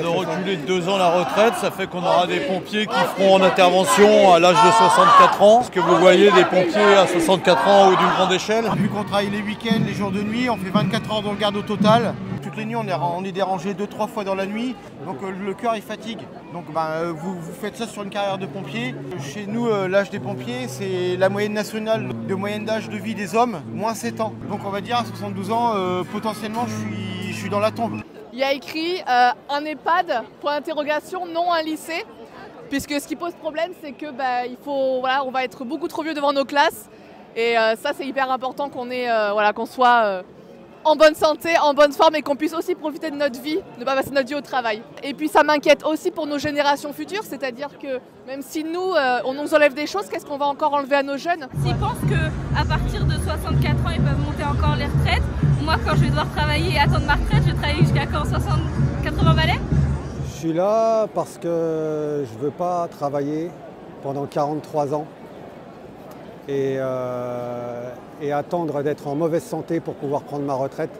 de reculer de 2 ans la retraite, ça fait qu'on aura des pompiers qui feront en intervention à l'âge de 64 ans. Ce que vous voyez, des pompiers à 64 ans ou d'une grande échelle. Vu qu'on travaille les week-ends, les jours de nuit, on fait 24 heures dans le garde au total. Toutes les nuits, on est dérangé 2-3 fois dans la nuit, donc le cœur il fatigue. Donc vous faites ça sur une carrière de pompier. Chez nous, l'âge des pompiers, c'est la moyenne nationale de moyenne d'âge de vie des hommes, moins 7 ans. Donc on va dire à 72 ans, potentiellement je suis dans la tombe. Il y a écrit un EHPAD, point d'interrogation, non un lycée. Puisque ce qui pose problème, c'est que on va être beaucoup trop vieux devant nos classes. Et ça, c'est hyper important qu'on soit en bonne santé, en bonne forme et qu'on puisse aussi profiter de notre vie, ne pas passer notre vie au travail. Et puis ça m'inquiète aussi pour nos générations futures, c'est-à-dire que même si nous, on nous enlève des choses, qu'est-ce qu'on va encore enlever à nos jeunes? S'ils pensent qu'à partir de 64 ans, ils peuvent monter encore les retraites, moi quand je vais devoir travailler et attendre ma retraite, je vais travailler jusqu'à quand, 80 balais? Je suis là parce que je ne veux pas travailler pendant 43 ans et attendre d'être en mauvaise santé pour pouvoir prendre ma retraite.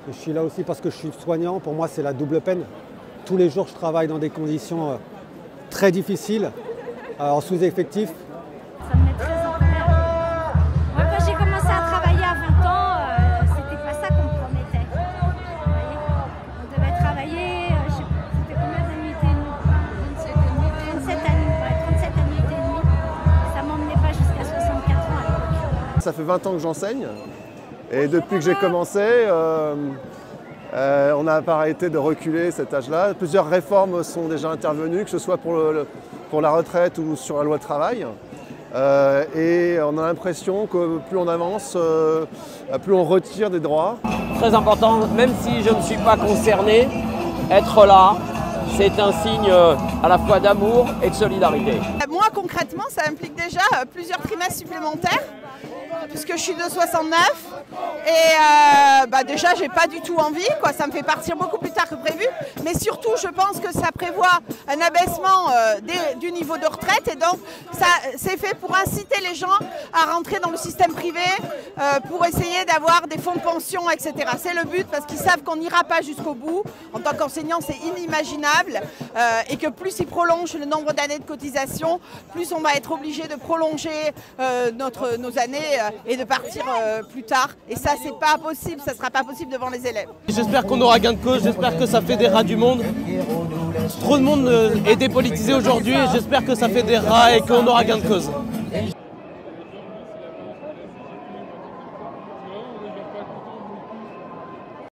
Et je suis là aussi parce que je suis soignant, pour moi c'est la double peine. Tous les jours je travaille dans des conditions très difficiles, en sous-effectif. Ça me met très en colère. Moi quand j'ai commencé à travailler à 20 ans, c'était pas ça qu'on me promettait. Vous voyez, on devait travailler, c'était combien d'annuités et demie? 37 annuités et demie. Ça m'emmenait pas jusqu'à 64 ans à l'époque. Ça fait 20 ans que j'enseigne et depuis que j'ai commencé, on n'a pas arrêté de reculer cet âge-là. Plusieurs réformes sont déjà intervenues, que ce soit pour la retraite ou sur la loi de travail. Et on a l'impression que plus on avance, plus on retire des droits. Très important, même si je ne suis pas concerné, être là, c'est un signe à la fois d'amour et de solidarité. Moi concrètement, ça implique déjà plusieurs trimestres supplémentaires, puisque je suis de 69 et déjà j'ai pas du tout envie, ça me fait partir beaucoup plus tard que prévu, mais surtout je pense que ça prévoit un abaissement du niveau de retraite et donc ça c'est fait pour inciter les gens à rentrer dans le système privé pour essayer d'avoir des fonds de pension, etc. C'est le but parce qu'ils savent qu'on n'ira pas jusqu'au bout. En tant qu'enseignant c'est inimaginable et que plus ils prolongent le nombre d'années de cotisation, plus on va être obligé de prolonger nos années et de partir plus tard. Et ça, c'est pas possible, ça sera pas possible devant les élèves. J'espère qu'on aura gain de cause, j'espère que ça fédérera du monde. Trop de monde est dépolitisé aujourd'hui et j'espère que ça fédérera et qu'on aura gain de cause.